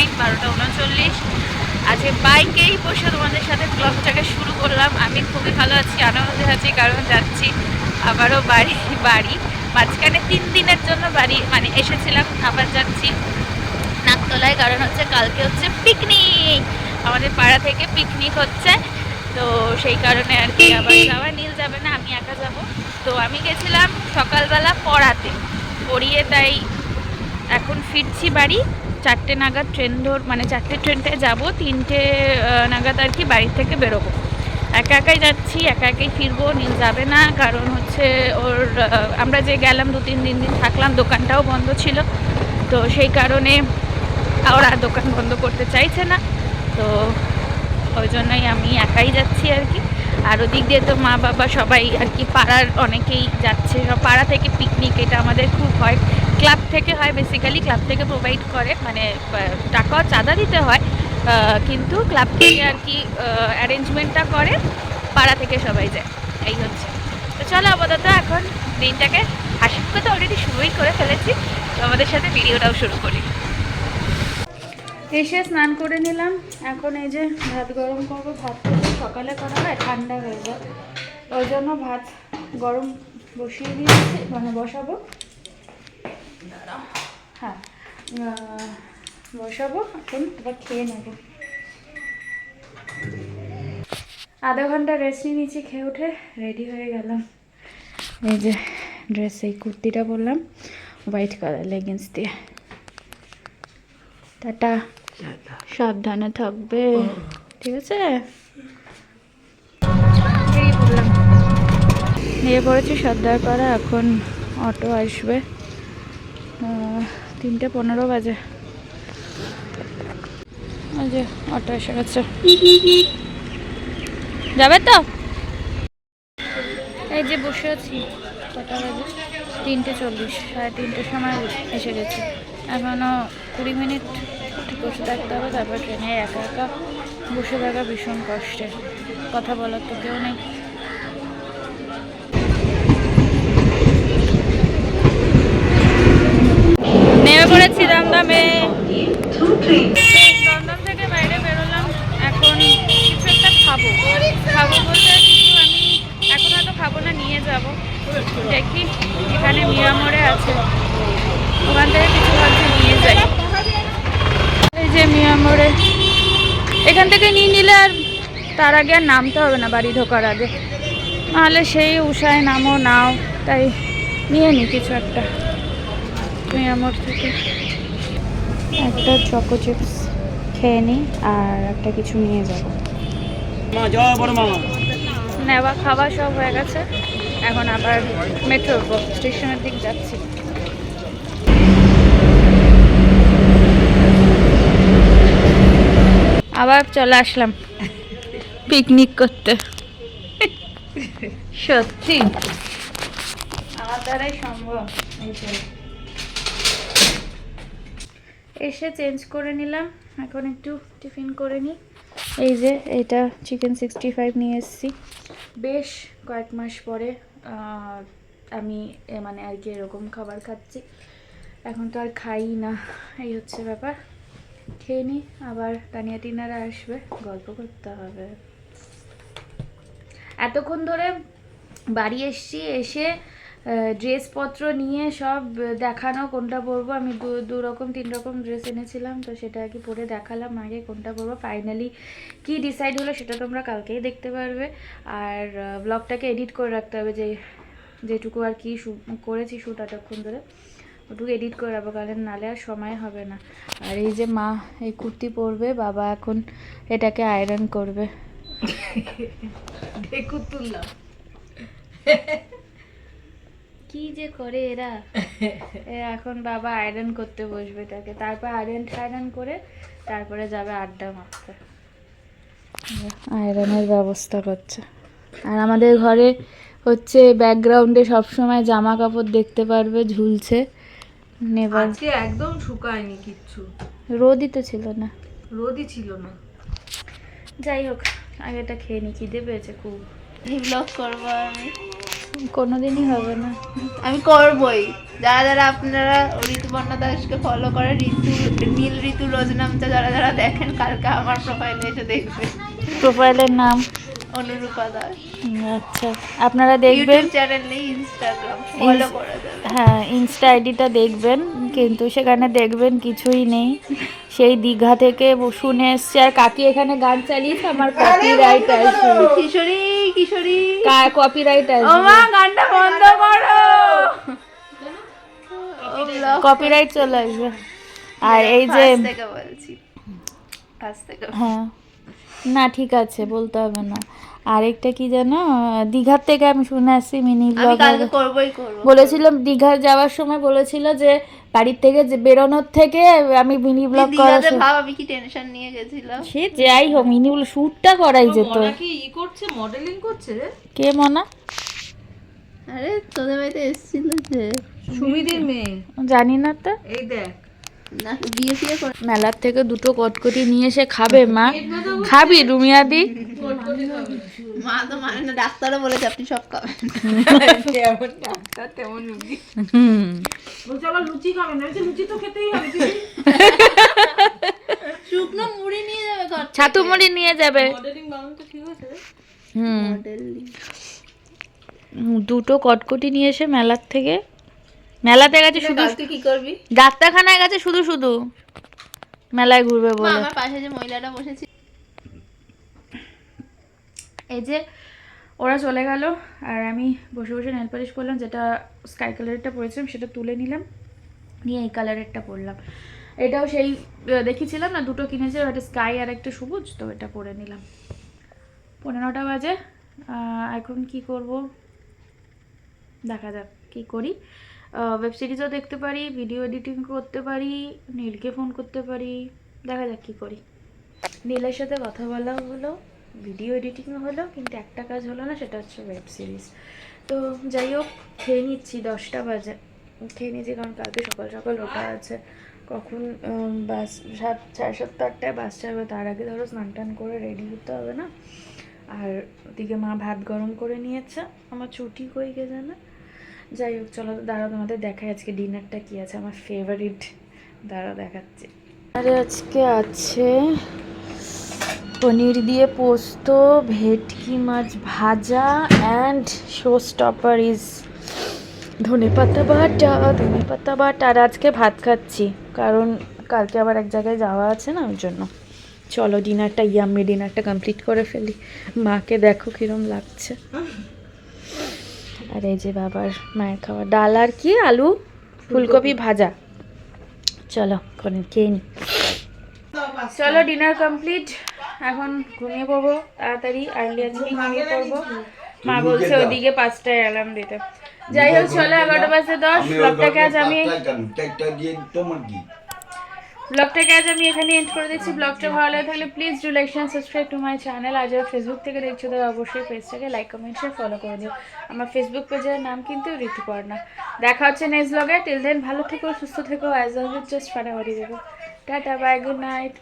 Time 12টা 39। আজকে বাইকেই বসে তোমাদের সাথে ব্লগটাকে শুরু করলাম। আমি খুবই ভালো আছি, আনন্দে আছি, কারণ যাচ্ছি আবারও বাড়ি মাঝখানে 3 দিনের জন্য বাড়ি মানে এসেছিলাম, আবার যাচ্ছি নাকতলায়, কারণ হচ্ছে কালকে হচ্ছে পিকনিক, আমাদের পাড়া থেকে পিকনিক হচ্ছে। তো সেই কারণে আর কি আবার যাওয়া, নীল যাবে না, আমি একা যাব। তো আমি গেছিলাম সকালবেলা পড়াতে, পড়িয়ে তাই এখন ফিরছি বাড়ি। 4টে নাগাদ ট্রেন মানে 4টে ট্রেনটা যাব, 3টে নাগাদ আর কি বাড়ি থেকে বেরোবো। একা একাই যাচ্ছি, একা একাই ফিরবো, নীল যাবে না, কারণ হচ্ছে ওর আমরা যে গেলাম 2-3 দিন থাকলাম, দোকানটাও বন্ধ ছিল, তো সেই কারণে ওরা দোকান বন্ধ করতে চাইছে না, তো ওই জন্যই আমি একাই যাচ্ছি আর কি। আর ওদিক দিয়ে তো মা বাবা সবাই আর কি, পাড়ার অনেকেই যাচ্ছে, সব পাড়া থেকে পিকনিক, এটা আমাদের খুব হয়, ক্লাব থেকে হয়, বেসিক্যালি ক্লাব থেকে প্রোভাইড করে, মানে টাকাও চাঁদা দিতে হয়, কিন্তু ক্লাব থেকে আর কি অ্যারেঞ্জমেন্টটা করে, পাড়া থেকে সবাই যায়, এই হচ্ছে। তো চলো আপাতত এখন দিনটাকে হাসি মুখে তো অলরেডি শুরুই করে ফেলেছি, তো আমাদের সাথে ভিডিওটাও শুরু করি। এসে স্নান করে নিলাম, এখন এই যে ভাত গরম করবো। ভাত খেতে সকালে করা হয়, ঠান্ডা হয়ে যায়, ওই জন্য ভাত গরম বসিয়ে দিয়েছি, মানে বসাবো। হ্যাঁ, বসাবো এখন, এবার খেয়ে নেবো। আধা ঘন্টা রেস্ট নিয়ে নিয়েছি, খেয়ে উঠে রেডি হয়ে গেলাম। এই যে ড্রেস, এই কুর্তিটা পরলাম হোয়াইট কালার লেগিংস দিয়ে। টাটা, সাবধানে থাকবে, ঠিক আছে। নিয়ে পড়েছি সর্দার পাড়া, এখন অটো আসবে, 3:15 বাজে। ওই যে অটো এসে গেছে, যাবে তো। এই যে বসে আছি, কটা বাজে, 3:40, 3:30 সময় এসে গেছি। এখনও 20 মিনিট বসে থাকতে হবে, তারপর ট্রেনে একা একা বসে থাকা ভীষণ কষ্টের, কথা বলার তো কেউ নেই। নেমে পড়েছি দমদমে, দমদম থেকে বাইরে বেরোলাম, এখন কিছু একটা খাবো বলতে কিছু আমি এখন হয়তো খাবো না, নিয়ে যাব, দেখি এখানে মিরামোড়ে আছে, ওখান থেকে কিছু ভাবছি নিয়ে যাই। এই যে মিরামোড়ে, এখান থেকে নিয়ে নিলে আর তার আগে আর নামতে হবে না, বাড়ি ঢোকার আগে, নাহলে সেই উষায় নাও, তাই নিয়ে নিই কিছু একটা মিরামোড় থেকে। একটা চকো চিপস খেয়ে নিই, আর একটা কিছু নিয়ে যাবো। নেওয়া খাওয়া সব হয়ে গেছে, এখন আবার মেট্রো স্টেশনের দিক যাচ্ছি। আবার চলে আসলাম পিকনিক করতে, সত্যি আমার দ্বারাই সম্ভব। এসে চেঞ্জ করে নিলাম, এখন একটু টিফিন করে নিই। এই যে এটা চিকেন 65 নিয়ে এসেছি, বেশ কয়েক মাস পরে আমি মানে আর কি এরকম খাবার খাচ্ছি, এখন তো আর খাই না, এই হচ্ছে ব্যাপার। খেয়ে নিই, আবার তানিয়া টিনারা আসবে, গল্প করতে হবে। এতক্ষণ ধরে বাড়ি এসছি, এসে ড্রেসপত্র নিয়ে সব দেখানো, কোনটা পরবো। আমি 2 রকম 3 রকম ড্রেস এনেছিলাম, তো সেটা আর কি পরে দেখালাম আগে কোনটা পরবো। ফাইনালি কি ডিসাইড হলো সেটা তোমরা কালকেই দেখতে পারবে। আর ব্লগটাকে এডিট করে রাখতে হবে, যেটুকু আর কি করেছি শ্যুট এতক্ষণ ধরে, ওটুকু এডিট করে রাখবো, কারণ নালে আর সময় হবে না। আর এই যে মা এই কুর্তি পরবে, বাবা এখন এটাকে আয়রন করবে। কি যে করে এরা এখন বাবা আয়রন করতে বসবে এটাকে, তারপর আয়রন করে তারপরে যাবে আড্ডা মারতে। আয়রনের ব্যবস্থা করছে। আর আমাদের ঘরে হচ্ছে ব্যাকগ্রাউন্ডে সবসময় জামা কাপড় দেখতে পারবে ঝুলছে, নেবার আজকে একদম শুকায়নি কিচ্ছু, রোদই তো ছিল না, রোদই ছিল না। যাই হোক, আগেটা খেয়ে নি, খিদে পেয়েছে খুব। ব্লগ করবো আমি, কোনোদিনই হবে না। আমি করবই। যারা যারা আপনারা ঋতুপর্ণা দাসকে ফলো করে, নীল ঋতু রোজ নামটা যারা যারা দেখেন, কালকে আমার প্রোফাইলে এসে দেখবেন। প্রোফাইলের নাম অনুরূপা দাস। আচ্ছা, আপনারা দেখবেন। ইউটিউব চ্যানেল নেই, ইনস্টাগ্রাম ফলো করে দেবেন। হ্যাঁ, ইনস্টা আইডিটা দেখবেন, কিন্তু সেখানে দেখবেন কিছুই নেই। সেই দীঘা থেকে শুনে এসছে, আর কাকি এখানে গান চালিয়েছে, আমার কপিরাইট আসবে। কিশোরী কিশোরী, কপিরাইট ও আসবে, মা গানটা বন্ধ করো, কপিরাইট চলে আসবে। আর এই যে ফার্স্ট থেকে বলছি, ফার্স্ট থেকে। হ্যাঁ, না ঠিক আছে, বলতে হবে না। আরেকটা কি জানো, দীঘার থেকে আমি শুনে আসছি মিনি আমি ব্লগ কালকে করবই করব। বলেছিলাম, দীঘা যাওয়ার সময় বলেছিল যে বাড়ির থেকে যে বেরোনোর থেকে আমি মিনি ব্লগ করার দীঘাতে ভাব আমি কি টেনশন নিয়ে গেছিলাম। সে যাই হোক, মিনি ব্লগ শ্যুটটা করাই যেত। কি করছে, মডেলিং করছে রে? কে মনা? আরে তোদের বাড়িতে এসেছিল যে সুমিদির মেয়ে, জানি না তো। এই দেখ। না বিয়ে ফিয়ে করে। মেলার থেকে দুটো কটকটি নিয়ে এসে খাবে মা। খাবি রুমিয়াদি? মা তো মানে না, ডাক্তারও বলেছে আপনি সব খাবেন। যেমন ডাক্তার তেমন রুগী। বলছে আবার লুচি খাবেন না, লুচি তো খেতেই হবে। শুকনো মুড়ি নিয়ে যাবে ঘর থেকে। ছাতু মুড়ি নিয়ে যাবে। মডেলিং বানানো ঠিক আছে রে। মডেলিং। দুটো কটকটি নিয়ে এসে মেলার থেকে, মেলাতে গেছে শুধু, তুই কি করবি? ডাক্তারখানায় গেছে শুধু শুধু, মেলায় ঘুরবে মা, বলে। আমার পাশে যে মহিলাটা বসেছে, এই যে ওরা চলে গেল, আর আমি বসে বসে নেল পালিশ করলাম। যেটা স্কাই কালারেরটা পরেছিলাম সেটা তুলে নিলাম, নিয়ে এই কালারেরটা পরলাম। এটাও সেই দেখিয়েছিলাম না, দুটো কিনেছিলাম, একটা স্কাই আর একটা সবুজ, তো এটা পরে নিলাম। 11টা বাজে। এখন কি করব দেখা যাক, কি করি। ওয়েব সিরিজও দেখতে পারি, ভিডিও এডিটিং করতে পারি, নীলকে ফোন করতে পারি, দেখা যাক কি করি। নীলের সাথে কথা বলা হলো, ভিডিও এডিটিংও হলো, কিন্তু একটা কাজ হলো না, সেটা হচ্ছে ওয়েব সিরিজ। তো যাই হোক, খেয়ে নিচ্ছি, 10টা বাজে। খেয়ে নিচ্ছি কারণ কালকে সকাল সকাল ওঠা আছে। কখন বাস 7:30-8টায় বাস ছাড়বে, তার আগে ধরো স্নান টান করে রেডি হতে হবে না। আর ওদিকে মা ভাত গরম করে নিয়েছে, আমার ছুটি কই কে জানে। যাই হোক, চলো দাঁড়াও, তোমাদের দেখাই আজকে ডিনারটা কী আছে, আমার ফেভারিট। দাঁড়াও দেখাচ্ছি। আরে আজকে আছে পনির দিয়ে পোস্ত, ভেটকি মাছ ভাজা, অ্যান্ড শো স্টপার ইজ ধনেপাতা বাটা, ধনেপাতা বাটা। আর আজকে ভাত খাচ্ছি কারণ কালকে আবার এক জায়গায় যাওয়া আছে না, ওই জন্য। চলো ডিনারটা, ইয়াম্মি ডিনারটা কমপ্লিট করে ফেলি। মাকে দেখো কিরম লাগছে। আর এই যে বাবার মায়ের খাওয়া, ডাল আর কি আলু ফুলকপি ভাজা। চলো করে খেয়ে নি। চলো ডিনার কমপ্লিট, এখন ঘুমিয়ে পড়বো তাড়াতাড়ি, আর্লি আজকে ঘুমিয়ে পড়বো। মা বলছে ওদিকে 5টায় অ্যালার্ম দিতে। যাই হোক, চলো 11:10 ব্লগটাকে আজ আমি এখানে এন্ড করে দিচ্ছি। ব্লগটা ভালো লাগে থাকলে please do like and subscribe to my channel. আর যারা ফেসবুক থেকে দেখছো তারা অবশ্যই পেজটাকে লাইক কমেন্ট শেয়ার ফলো করে দিও। আমার ফেসবুক পেজের নাম কিন্তু ঋতুপর্ণা। দেখা হচ্ছে নেক্সট ব্লগে। টিল দেন ভালো থেকো, সুস্থ থেকো, অ্যাজ অলওয়েজ জাস্ট ফাটাফাটি দেবো। Tata, bye, good night.